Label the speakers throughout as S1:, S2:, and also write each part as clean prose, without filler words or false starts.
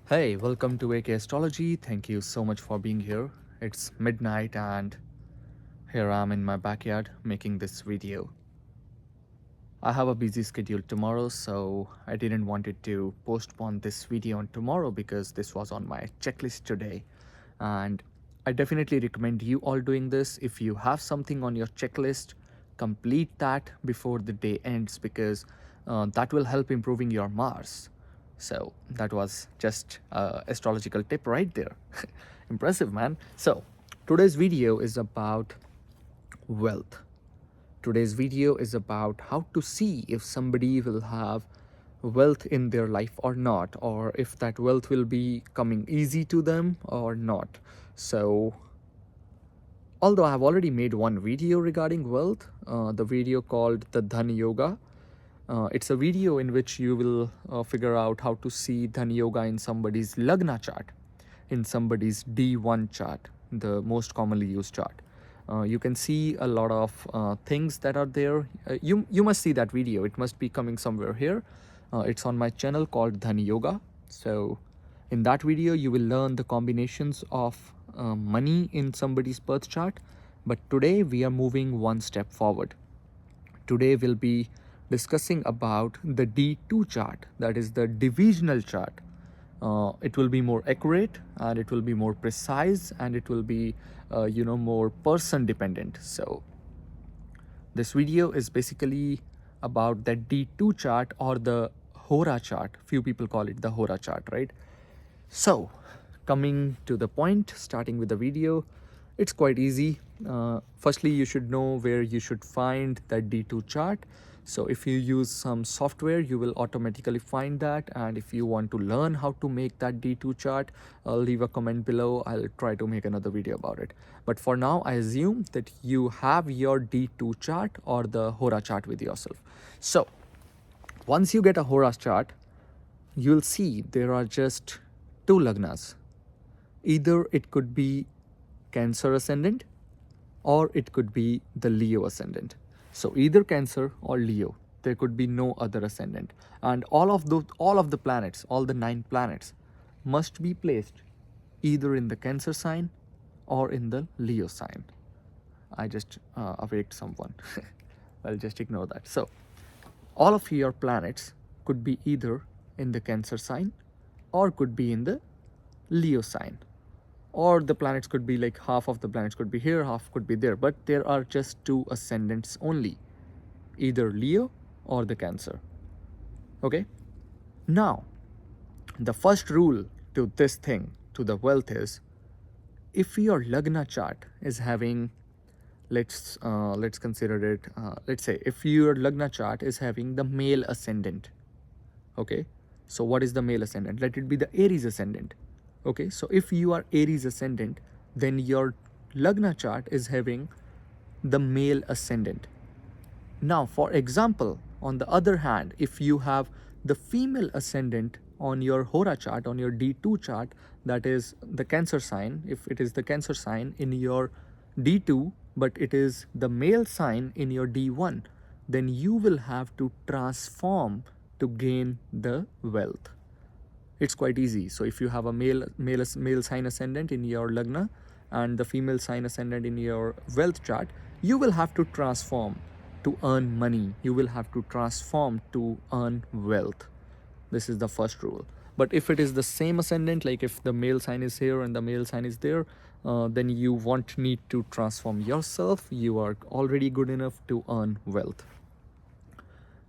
S1: Hey, welcome to AK Astrology. Thank you so much for being here. It's midnight and here I am in my backyard making this video. I have a busy schedule tomorrow, so I didn't want it to postpone this video on tomorrow because this was on my checklist today. And I definitely recommend you all doing this. If you have something on your checklist, complete that before the day ends because that will help improving your Mars. So that was just a astrological tip right there. Impressive, man. So today's video is about wealth. Today's video is about how to see if somebody will have wealth in their life or not, or if that wealth will be coming easy to them or not. So although I have already made one video regarding wealth, the video called the Dhan Yoga, it's a video in which you will figure out how to see Dhan Yoga in somebody's Lagna chart, in somebody's D1 chart, the most commonly used chart. You can see a lot of things that are there. You must see that video. It must be coming somewhere here. It's on my channel called Dhan Yoga. So in that video, you will learn the combinations of money in somebody's birth chart. But today we are moving one step forward. Today we'll be discussing about the D2 chart, that is the divisional chart. It will be more accurate and it will be more precise and it will be more person dependent. So this video is basically about the D2 chart or the Hora chart. Few people call it the Hora chart, right? So coming to the point, starting with the video, it's quite easy. Firstly, you should know where you should find that D2 chart. So if you use some software, you will automatically find that. And if you want to learn how to make that D2 chart, leave a comment below. I'll try to make another video about it. But for now, I assume that you have your D2 chart or the Hora chart with yourself. So once you get a Hora chart, you'll see there are just two lagnas. Either it could be Cancer ascendant or it could be the Leo ascendant. So either Cancer or Leo. There could be no other ascendant. And all of the planets, all the 9 planets must be placed either in the Cancer sign or in the Leo sign. I just awaked someone. Well, just ignore that. So all of your planets could be either in the Cancer sign or could be in the Leo sign. Or the planets could be like half of the planets could be here, half could be there. But there are just 2 ascendants only, either Leo or the Cancer. Okay? Now, the first rule to this thing, to the wealth is, if your Lagna chart is having, let's consider it, let's say if your Lagna chart is having the male ascendant. Okay? So what is the male ascendant? Let it be the Aries ascendant. Okay, so if you are Aries ascendant, then your Lagna chart is having the male ascendant. Now, for example, on the other hand, if you have the female ascendant on your Hora chart, on your D2 chart, that is the Cancer sign, if it is the Cancer sign in your D2, but it is the male sign in your D1, then you will have to transform to gain the wealth. It's quite easy. So if you have a male sign ascendant in your Lagna and the female sign ascendant in your wealth chart, you will have to transform to earn money. You will have to transform to earn wealth. This is the first rule. But if it is the same ascendant, like if the male sign is here and the male sign is there, then you won't need to transform yourself. You are already good enough to earn wealth.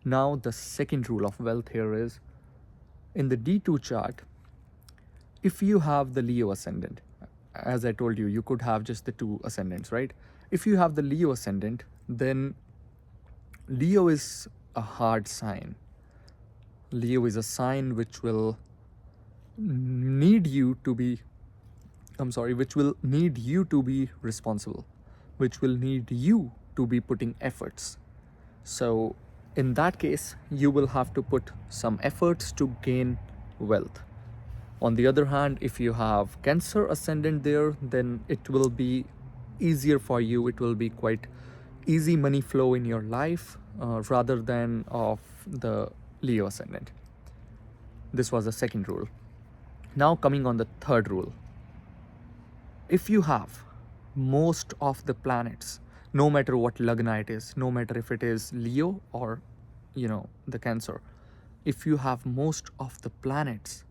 S1: Now, the second rule of wealth here is, in the D2 chart, if you have the Leo ascendant, as I told you, you could have just the 2 ascendants, right? If you have the Leo ascendant, then Leo is a hard sign. Leo is a sign which will need you to be, which will need you to be responsible, which will need you to be putting efforts. So in that case, you will have to put some efforts to gain wealth. On the other hand, if you have Cancer ascendant there, then it will be easier for you. It will be quite easy money flow in your life rather than of the Leo ascendant. This was the second rule. Now coming on the third rule, if you have most of the planets, no matter what lagna it is, no matter if it is Leo or the Cancer, if you have most of the planets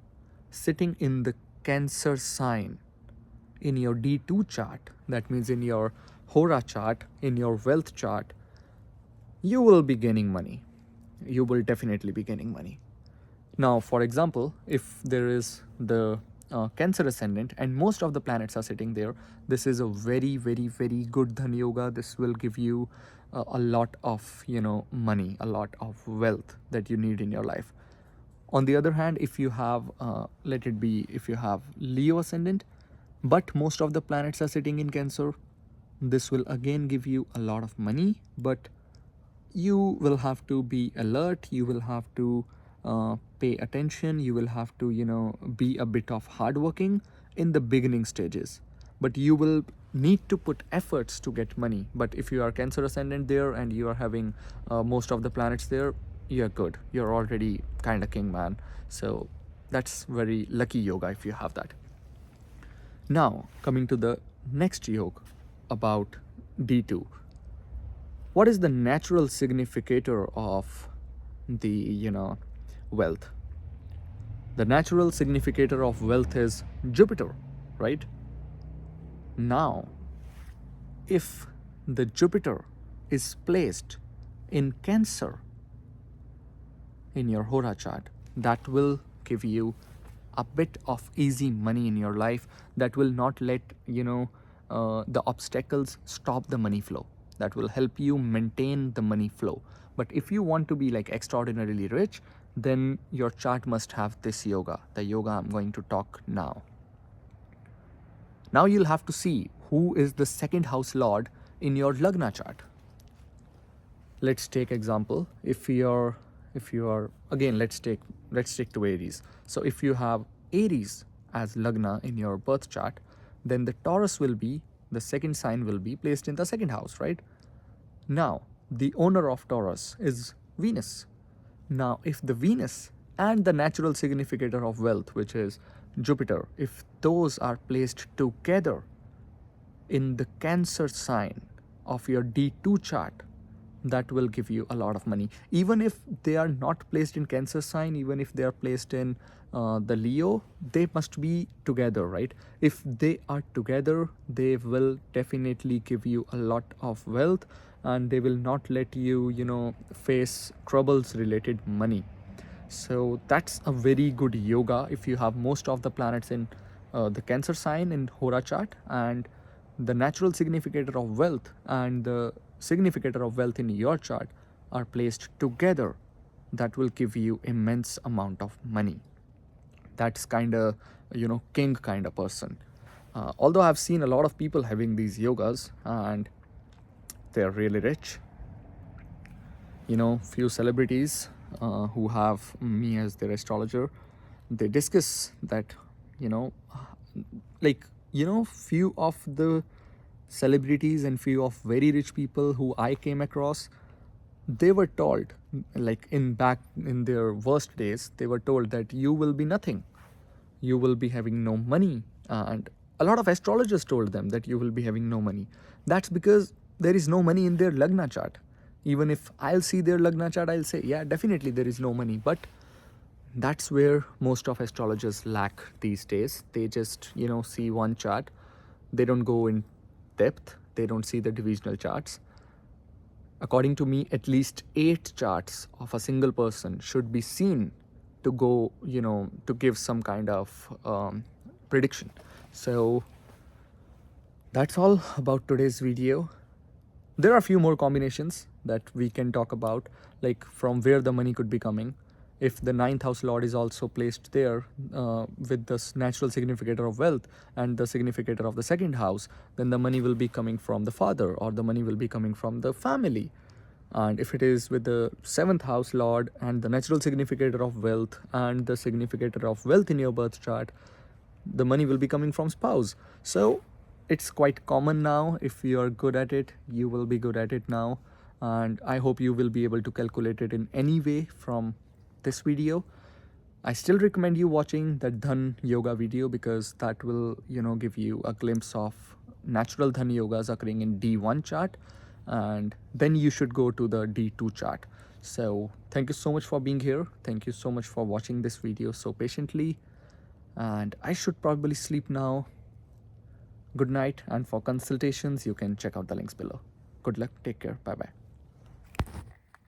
S1: sitting in the Cancer sign in your D2 chart, that means in your Hora chart, in your wealth chart, you will be gaining money. You will definitely be gaining money. Now, for example, if there is the Cancer ascendant and most of the planets are sitting there, this is a very, very, very good Dhan Yoga. This will give you a lot of, money, a lot of wealth that you need in your life. On the other hand, if you have, if you have Leo ascendant, but most of the planets are sitting in Cancer, this will again give you a lot of money, but you will have to be alert, you will have to pay attention, you will have to be a bit of hardworking in the beginning stages, but you will need to put efforts to get money. But if you are Cancer ascendant there and you are having most of the planets there, you're good, you're already kind of king, man. So that's very lucky yoga if you have that. Now coming to the next yoga about D2, what is the natural significator of the wealth? The natural significator of wealth is Jupiter, right? Now, if the Jupiter is placed in Cancer in your Hora chart, that will give you a bit of easy money in your life. That will not let the obstacles stop the money flow. That will help you maintain the money flow. But if you want to be like extraordinarily rich, then your chart must have this yoga, the yoga I'm going to talk now. Now you'll have to see who is the second house lord in your lagna chart. Let's take example. If you are again, let's stick to Aries. So if you have Aries as lagna in your birth chart, then the Taurus will be, the second sign will be placed in the second house, right? Now, the owner of Taurus is Venus. Now, if the Venus and the natural significator of wealth, which is Jupiter, if those are placed together in the Cancer sign of your D2 chart, that will give you a lot of money. Even if they are not placed in Cancer sign, even if they are placed in the Leo, they must be together, right? If they are together, they will definitely give you a lot of wealth, and they will not let you face troubles related money. So that's a very good yoga if you have most of the planets in the Cancer sign in Hora chart, and the natural significator of wealth and the significator of wealth in your chart are placed together. That will give you immense amount of money. That's kind of king kind of person. Although I've seen a lot of people having these yogas and they're really rich. Few celebrities who have me as their astrologer, they discuss that few of the celebrities and few of very rich people who I came across, they were told, like in their worst days, they were told that you will be nothing, you will be having no money. And a lot of astrologers told them that you will be having no money. That's because there is no money in their lagna chart. Even if I'll see their lagna chart, I'll say, yeah, definitely there is no money. But that's where most of astrologers lack these days. They just see one chart, they don't go in depth, they don't see the divisional charts. According to me, at least 8 charts of a single person should be seen to go to give some kind of prediction. So that's all about today's video. There are a few more combinations that we can talk about, like from where the money could be coming. If the 9th house lord is also placed there with this natural significator of wealth and the significator of the second house, then the money will be coming from the father, or the money will be coming from the family. And if it is with the 7th house lord and the natural significator of wealth and the significator of wealth in your birth chart, the money will be coming from spouse. So it's quite common now. If you are good at it, you will be good at it now. And I hope you will be able to calculate it in any way from this video. I still recommend you watching that Dhan yoga video because that will, give you a glimpse of natural Dhan yogas occurring in D1 chart, and then you should go to the D2 chart. So thank you so much for being here. Thank you so much for watching this video so patiently. And I should probably sleep now. Good night. And for consultations, you can check out the links below. Good luck. Take care. Bye bye.